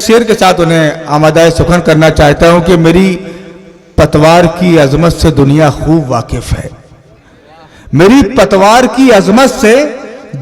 शेर के साथ उन्हें आमादाए सुखन करना चाहता हूं कि मेरी पतवार की अजमत से दुनिया खूब वाकिफ है, मेरी पतवार की अजमत से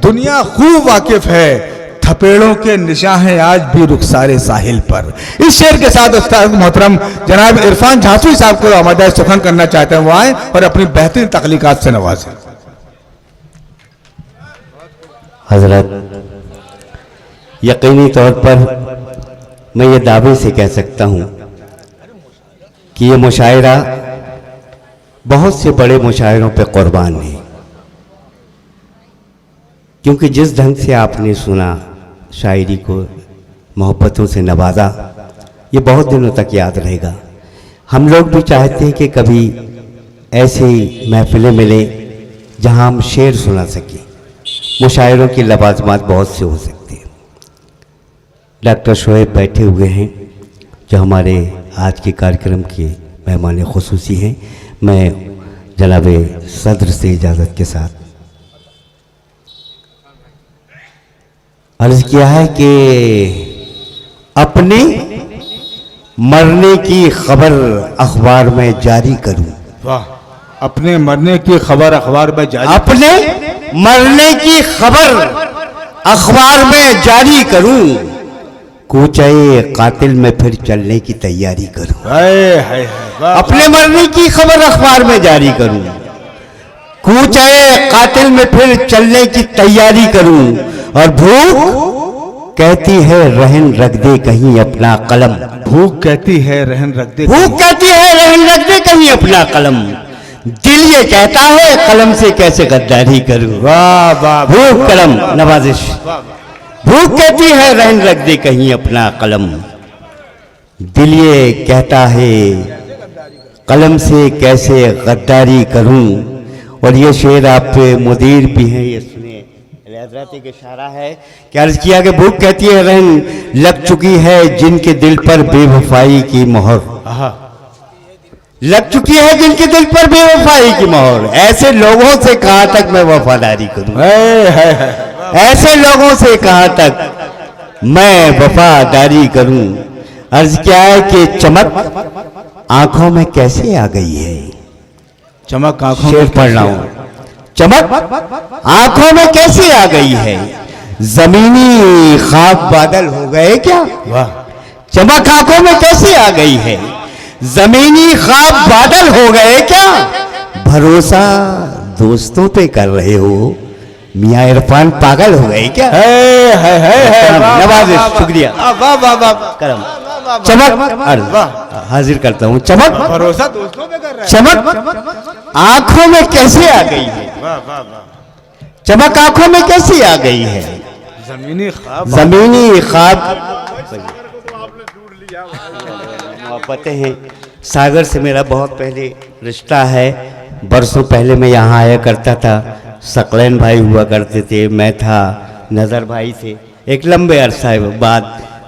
दुनिया खूब वाकिफ है, थपेड़ों के निशान हैं आज भी रुखसारे साहिल पर। इस शेर के साथ उस्ताद मोहतरम जनाब इरफान झांसी साहब को आमादाए सुखन करना चाहते हैं, वो आए और अपनी बेहतरीन तख्लीकात से नवाजें। हजरत, यकीनी तौर पर मैं ये दावे से कह सकता हूँ कि ये मुशायरा बहुत से बड़े मुशायरों पे कुर्बान है, क्योंकि जिस ढंग से आपने सुना, शायरी को मोहब्बतों से नवाजा, ये बहुत दिनों तक याद रहेगा। हम लोग भी चाहते हैं कि कभी ऐसी महफिलें मिले जहाँ हम शेर सुना सकें। मुशायरों की लवाजमात बहुत से हो सकते हैं। डॉक्टर शोएब बैठे हुए हैं जो हमारे आज के कार्यक्रम के मेहमान खुसूसी हैं। मैं जनाब सदर से इजाज़त के साथ अर्ज़ किया है कि अपने मरने की खबर अखबार में जारी करूं। वाह, अपने मरने की खबर अखबार में जारी, अपने मरने की खबर अखबार में जारी करूं, कूचे कातिल में फिर चलने की तैयारी करूं। अपने मरने की खबर अखबार में जारी करूं, कूचे कातिल में फिर चलने की तैयारी करूं, और भूख कहती है रहन रख दे कहीं अपना कलम। भूख कहती है रहन रख दे, भूख कहती है रहन रख दे कहीं अपना कलम, दिल ये कहता है कलम से कैसे गद्दारी करूं। वाह वाह, भूख कलम नवाजिश, भूख कहती है रहन रख दे कहीं अपना कलम, दिल ये कहता है कलम से कैसे गद्दारी करूं। और ये शेर आप मुदीर भी हैं, ये सुने हज़रत एक इशारा है कि अर्ज किया कि भूख कहती है रहन लग चुकी है जिनके दिल पर बेवफाई की मोहर, लग चुकी है जिनके दिल पर बेवफाई की मोहर, ऐसे लोगों से कहां तक मैं वफादारी करूं, ऐसे लोगों से कहां तक मैं वफादारी करूं। अर्ज क्या है कि चमक आंखों में कैसे आ गई है, चमक आंखों शेर पढ़ रहा हूं, चमक आंखों में कैसे आ गई है, जमीनी ख्वाब बादल हो गए क्या। वाह, चमक आंखों में कैसे आ गई है, जमीनी ख्वाब बादल हो गए क्या, भरोसा दोस्तों पे कर रहे हो, मियां इरफान पागल हो गए क्या। नवाजिश, शुक्रिया, करम, चमक हाजिर करता हूँ, चमक भरोसा दोस्तों पे कर रहा है, चमक आंखों में कैसे आ गई है, चमक आंखों में कैसे आ गई है, जमीनी ख्वाब, जमीनी ख्वाब। पता है सागर से मेरा बहुत पहले रिश्ता है, बरसों पहले मैं यहाँ आया करता था, सकलैन भाई हुआ करते थे, मैं था, नज़र भाई थे, एक लंबे अरसा बाद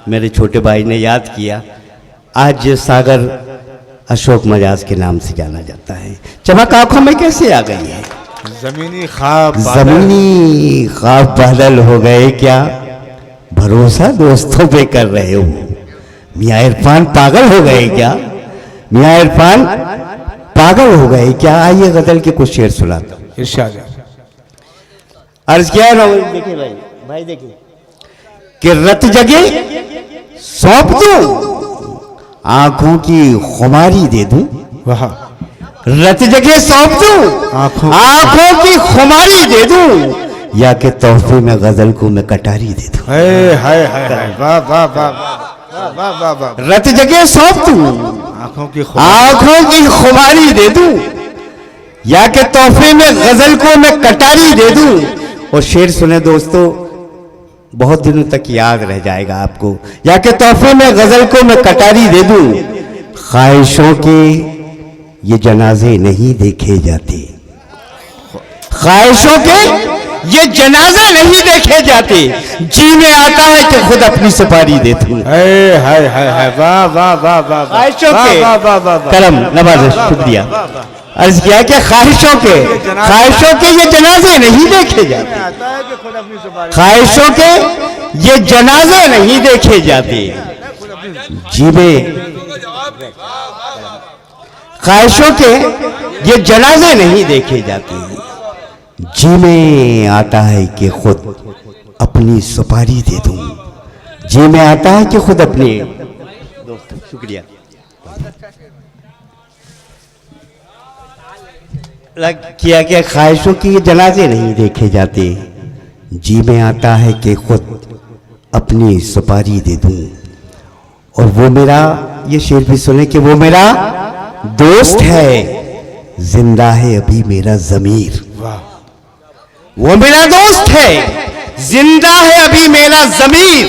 मेरे छोटे भाई ने याद किया, आज सागर अशोक मजाज के नाम से जाना जाता है। चमक आंखों में कैसे आ गई है, जमीनी ख्वाब, जमीनी ख्वाब बादल हो गए क्या, भरोसा दोस्तों पे कर रहे हो, मियां इरफान पागल हो गए क्या, मियां इरफान पागल हो गए क्या। आइए गजल के कुछ शेर सुनाता हूं। इरशाद। अर्ज किया ना, देखिए भाई, भाई देखिए कि रत जगे सौंप दूं, आंखों की खुमारी दे दूं। वाह, रत जगे सौंप दूं, आंखों की खुमारी दे दूं, या कि तोहफे में गजल को मैं कटारी दे दूं। वाह वाह वाह, रत जगे सौंप दूं, आंखों की खुमारी दे दूं, या कि तोहफे में गजल को मैं कटारी दे दूं। और शेर सुने दोस्तों, बहुत दिनों तक याद रह जाएगा आपको, या कि तोहफे में गजल को मैं कटारी दे दूं, ख्वाहिशों के ये जनाजे नहीं देखे जाते, ख्वाहिशों के ये जनाजे नहीं देखे जाते, जी में आता है कि खुद अपनी सुपारी देता हूं। वाह वाह वाह वाह, ख्वाहिशों के करम नवाजिश, शुक्रिया। अर्ज किया कि ख्वाहिशों के ये जनाजे नहीं देखे जाते, ख्वाहिशों के ये जनाजे नहीं देखे जाते, जी में ख्वाहिशों के ये जनाजे नहीं देखे जाते। जी में आता है कि खुद अपनी सुपारी दे दूं। जी में आता है कि खुद अपनी दोस्त शुक्रिया किया कि ख्वाहिशों की ये जनाजे नहीं देखे जाते। जी में आता है कि खुद अपनी सुपारी दे दूं। और वो मेरा, ये शेर भी सुने कि वो मेरा दोस्त है, जिंदा है अभी मेरा ज़मीर। वो मेरा दोस्त है, जिंदा है अभी मेरा ज़मीर।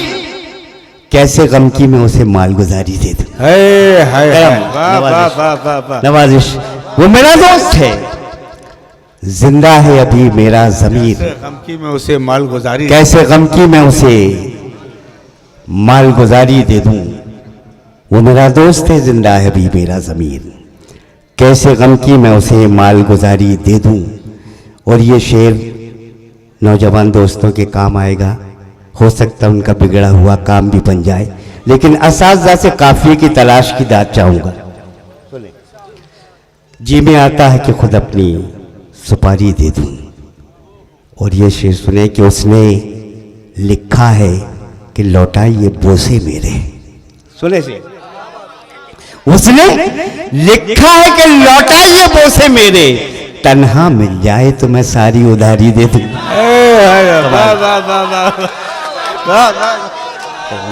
कैसे गम की मैं उसे मालगुजारी दे दूं। नवाजिश। वो मेरा दोस्त है, जिंदा है अभी मेरा ज़मीर। गम की मैं उसे मालगुजारी, कैसे गम की मैं उसे मालगुजारी दे दूं। वो मेरा दोस्त है, जिंदा है अभी मेरा ज़मीर। कैसे गम की मैं उसे मालगुजारी दे दूं। और ये शेर नौजवान दोस्तों के काम आएगा। हो सकता है उनका बिगड़ा हुआ काम भी बन जाए, लेकिन असाज़ा से काफिये की तलाश की दाद चाहूंगा। जी में आता है कि खुद अपनी सुपारी दे दूं। और ये शेर सुने कि उसने लिखा है कि लौटाइए बोसे मेरे। सुने से उसने लिखा है कि लौटाइए बोसे मेरे, तन्हा मिल जाए तो मैं सारी उधारी दे दूं।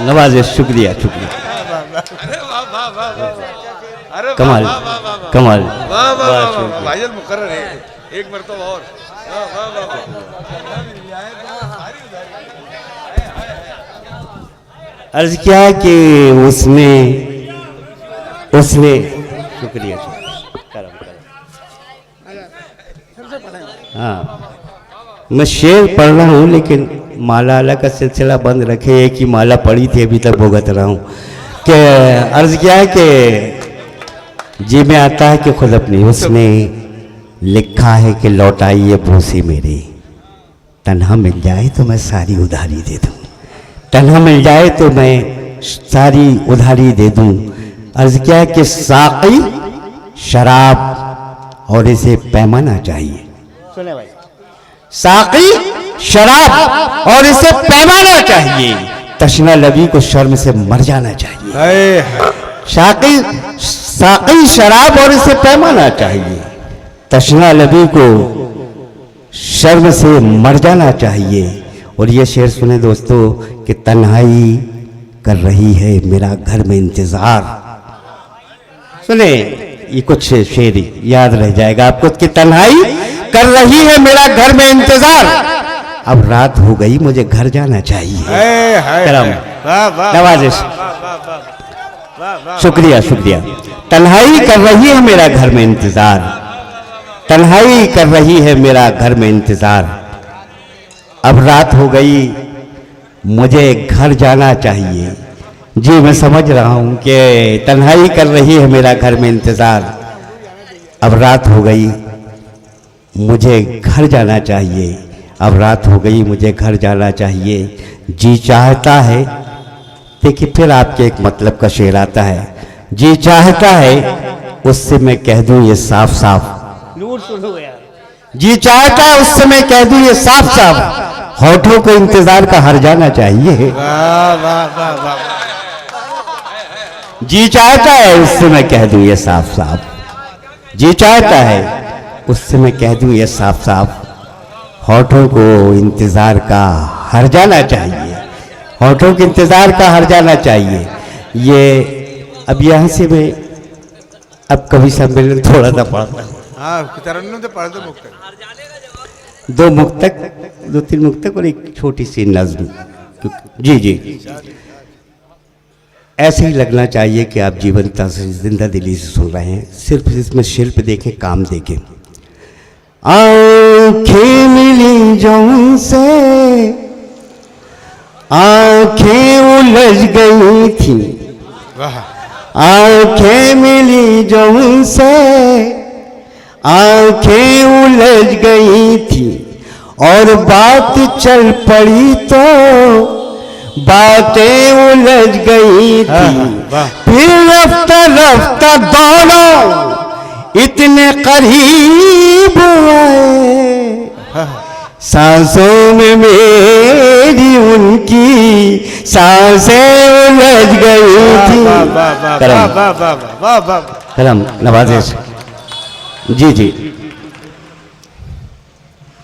नवाज़िश। शुक्रिया शुक्रिया। कमाल कमाल। भाईजान मुकर्रर है, एक मरतबा और। अर्ज किया कि उसने शुक्रिया। हाँ, मैं शेर पढ़ रहा हूँ, लेकिन माला अला का सिलसिला बंद रखे। एक ही माला पढ़ी थी, अभी तक भुगत रहा हूँ। कि अर्ज किया है कि जी में आता है कि खुद अपनी, उसने लिखा है कि लौटाइए बोसे मेरे, तन्हा मिल जाए तो मैं सारी उधारी दे दूं। तन्हा मिल जाए तो मैं सारी उधारी दे दूं। अर्ज किया है कि साक़ी शराब और इसे पैमाना चाहिए। सुने भाई, साक़ी शराब और इसे पैमाना चाहिए, तशना लबी को शर्म से मर जाना चाहिए। साक़ी शराब और इसे पैमाना चाहिए, तशना लबी को शर्म से मर जाना चाहिए। और ये शेर सुने दोस्तों कि तन्हाई कर रही है मेरा घर में इंतजार। सुने, ये कुछ शेर याद रह जाएगा आपको कि तन्हाई कर रही है मेरा घर में इंतजार, अब रात हो गई मुझे घर जाना चाहिए। नवाजिश। शुक्रिया शुक्रिया। तन्हाई कर रही है मेरा घर में इंतजार, तन्हाई कर रही है मेरा घर में इंतजार, अब रात हो गई मुझे घर जाना चाहिए। जी मैं समझ रहा हूँ कि तन्हाई कर रही है मेरा घर में इंतजार, अब रात हो गई मुझे घर जाना चाहिए, अब रात हो गई मुझे घर जाना चाहिए। जी चाहता है, देखिए फिर आपके एक मतलब का शेर आता है, जी चाहता है उससे मैं कह दूं ये साफ साफ, जी चाहता है उससे मैं कह दूं ये साफ साफ, होठों को इंतजार का हर जाना चाहिए। जी चाहता है उससे मैं कह दूं ये साफ साफ, जी चाहता है उससे मैं कह दूं ये साफ साफ, होठों को इंतजार का हर जाना चाहिए, होठों के इंतजार का हर जाना चाहिए। ये अब यहाँ से मैं अब कवि सम्मेलन थोड़ा सा पढ़ता हूँ। दो मुक्तक, दो तीन मुक्तक और एक छोटी सी नज्म। जी जी, ऐसे ही लगना चाहिए कि आप जीवंतता से जिंदा दिली से सुन रहे हैं, सिर्फ इसमें शिल्प देखें, काम देखें। आँखें मिली जो उनसे, आँखें उलझ गई थी, आँखें मिली जो उनसे, आँखें उलझ गई थी, और बात चल पड़ी तो बातें उलझ गई थी, फिर रफ्ता रफ्ता दोनों इतने करीब आए, सांसों में मेरी उनकी सांसें उलझ गई थी। कलम नवाजे जी जी।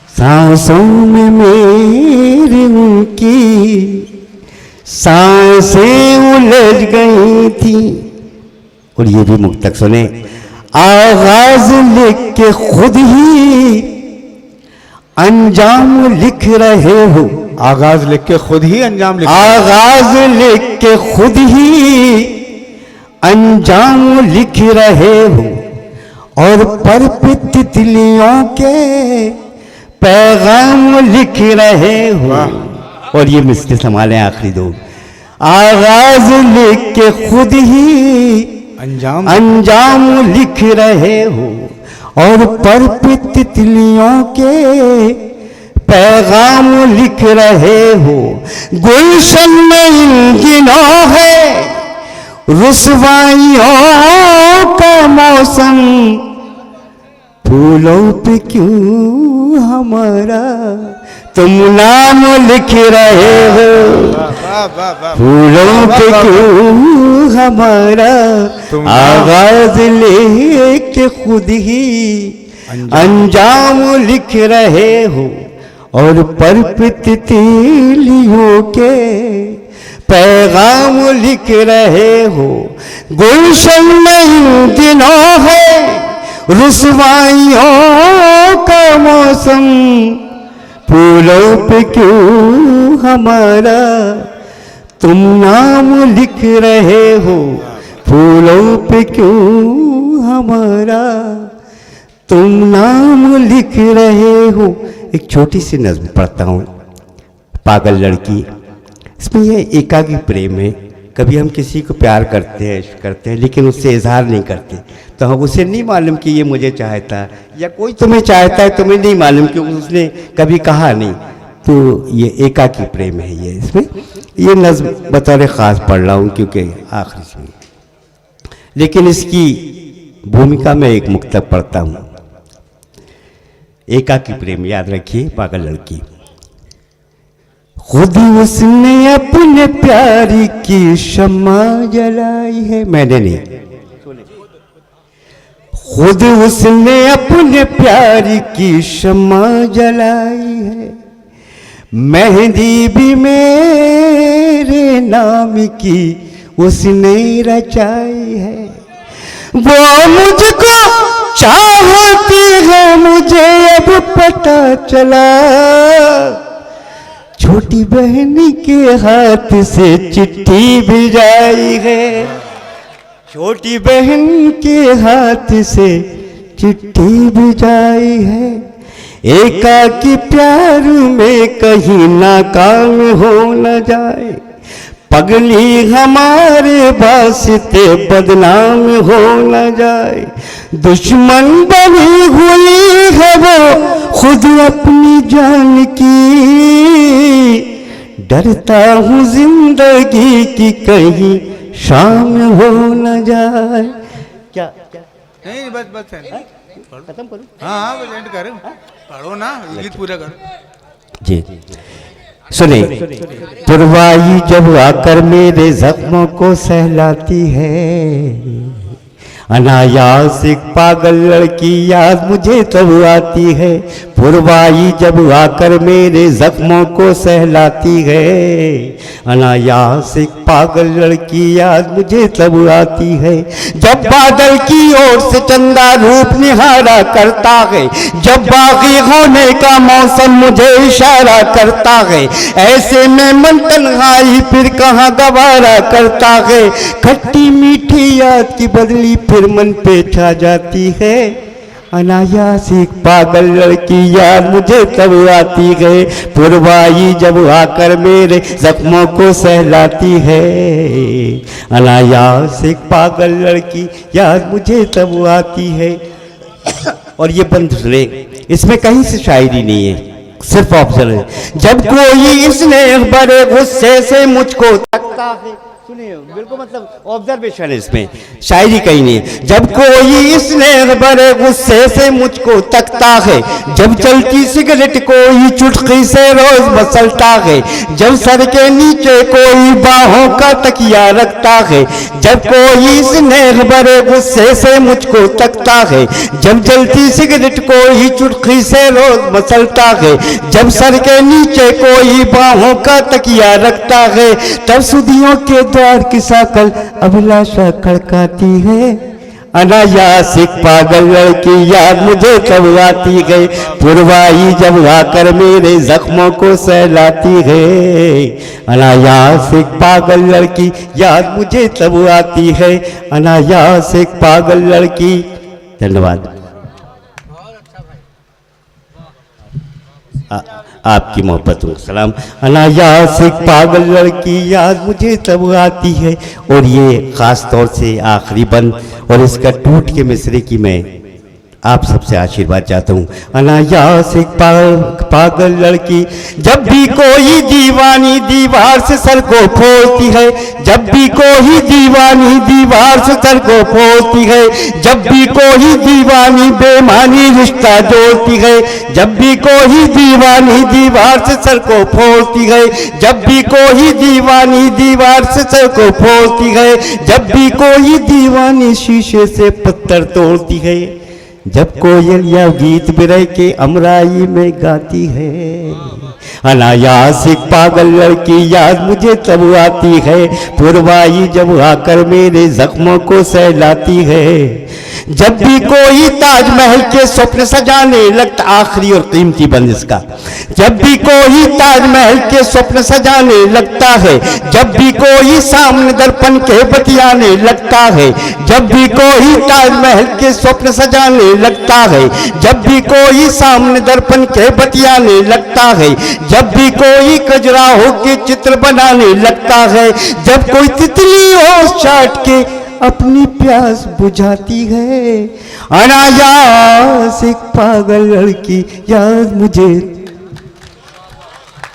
सांसों में मेरी उनकी सांसें उलझ गई थी। और ये भी मुक्तक सुने। आगाज लिख के खुद ही अंजाम लिख रहे हो, आगाज लिख के खुद ही अंजाम लिख, आगाज लिख के खुद ही अंजाम लिख रहे हो, और पर पे तितलियों के पैगाम लिख रहे हो। और ये मिसके संभाले आखिरी दो। आगाज लिख के खुद ही अंजाम लिख रहे हो, और पर पे तितलियों के पैगाम लिख रहे हो। गुलशन में इन दिनों है रुसवाइयों का मौसम, फूलों पे क्यों हमारा तुम नाम लिख रहे हो, फूलों पे क्यों हमारा आवाज लेके खुद ही अंजाम लिख रहे हो, और पर पे तितलियों के पैगाम लिख रहे हो। गुलशन में इन दिनों है रुसवाइयों का मौसम, फूलों पे क्यों हमारा तुम नाम लिख रहे हो, फूलों पे क्यों हमारा तुम नाम लिख रहे हो। एक छोटी सी नज़्म पढ़ता हूँ, पागल लड़की। इसमें यह एकाकी प्रेम है। कभी हम किसी को प्यार करते हैं लेकिन उससे इजहार नहीं करते, तो हम उसे नहीं मालूम कि ये मुझे चाहता है, या कोई तुम्हें चाहता है तुम्हें नहीं मालूम कि उसने कभी कहा नहीं। तो ये एकाकी प्रेम है। ये इसमें ये नज़्म बतौर ख़ास पढ़ रहा हूँ क्योंकि आखिरी से, लेकिन इसकी भूमिका में एक मुक्तक पढ़ता हूँ। एकाकी प्रेम, याद रखिए, पागल लड़की। खुद उसने अपने प्यार की शम्मा जलाई है, मैंने नहीं, खुद उसने अपने प्यार की शम्मा जलाई है, मेहंदी भी मेरे नाम की उसने रचाई है। वो मुझको चाहती है, मुझे अब पता चला, छोटी बहन के हाथ से चिट्ठी भिजाई है, छोटी बहन के हाथ से चिट्ठी भिजाई है। एकाकी प्यार में कहीं नाकाम हो न जाए, पगली हमारे वास्ते बदनाम हो न जाए। दुश्मन बनी हुई है वो खुद अपनी जान की, डरता हूँ जिंदगी की कहीं शाम हो न जाए। क्या नहीं, बस खत्म करूँ? हाँ बस एंड करो, पढ़ो ना, गीत पूरा करो जी। सुने। पुरवाई जब आकर मेरे जख्मों को सहलाती है, अनायास एक पागल लड़की याद मुझे तब आती है। पुरवाई जब आकर मेरे जख्मों को सहलाती है, अनायास एक पागल लड़की याद मुझे तब आती है। जब बादल की ओर से चंदा रूप निहारा करता है, जब बागी होने का मौसम मुझे इशारा करता है, ऐसे में मन तन्हाई फिर कहाँ गवारा करता है। खट्टी मीठी याद की बदली फिर मन पे छा जाती है, अनायास एक पागल लड़की याद मुझे तब आती है। पुरवाई जब आकर मेरे जख्मों को सहलाती है, अनायास एक पागल लड़की याद मुझे तब आती है। और ये बंद सुने, इसमें कहीं से शायरी नहीं है, सिर्फ ऑब्जर्व, जब कोई स्नेह भरे गुस्से से मुझको तकता है, सुनिए बिल्कुल मतलब ऑब्जर्वेशन है इसमें, शायरी कहीं नहीं। जब कोई स्नेह भरे गुस्से से मुझको तकता है, जब चलती सिगरेट कोई चुटकी से रोज मसलता है, जब सर के नीचे कोई बाहों का तकिया रखता है, जब कोई स्नेह भरे गुस्से से मुझको तकता है, जब चलती सिगरेट कोई चुटकी से रोज मसलता है, जब सर के नीचे कोई बाहों का तकिया रखता है, तब सुधियों के द्वार की साकल अभिलाषा खड़काती है। अनायासिक पागल लड़की याद मुझे तब आती है, पुरवाई जब आकर मेरे जख्मों को सहलाती है। अनायासिक पागल लड़की याद मुझे तब आती है, अनायासिक पागल लड़की। धन्यवाद। आपकी मोहब्बतों का सलाम। अनायासिक पागल लड़की याद मुझे तब आती है। और ये ख़ास तौर से आखिरी बंद और इसका टूट के मिसरे की मैं आप सबसे आशीर्वाद चाहता हूँ। अनायासिक पागल लड़की, जब भी कोई दीवानी दीवार से सर को फोड़ती है, जब भी कोई दीवानी दीवार से सर को फोड़ती है, जब भी कोई दीवानी बेमानी रिश्ता जोड़ती है, जब भी कोई दीवानी दीवार से सर को फोड़ती है, जब भी कोई दीवानी दीवार से सर को फोड़ती है, जब भी कोई दीवानी शीशे से पत्थर तोड़ती है, जब कोयलिया गीत बिरह के अमराई में गाती है। अनायासिक पागल लड़की याद मुझे तब आती है, पुरवाई जब आकर मेरे जख्मों को सहलाती है। जब भी कोई ताजमहल के स्वप्न सजाने लगता, आखिरी और कीमती बंद इसका, जब भी कोई ताजमहल के स्वप्न सजाने लगता है, जब भी कोई सामने दर्पण के बतियाने लगता है, जब भी कोई ताजमहल के स्वप्न सजाने लगता है, जब भी कोई सामने दर्पण के बतियाने लगता है, जब भी कोई खजुराहो के चित्र बनाने लगता है, जब कोई तितली हो चाट के अपनी प्यास बुझाती है। अनायासिक पागल लड़की याद मुझे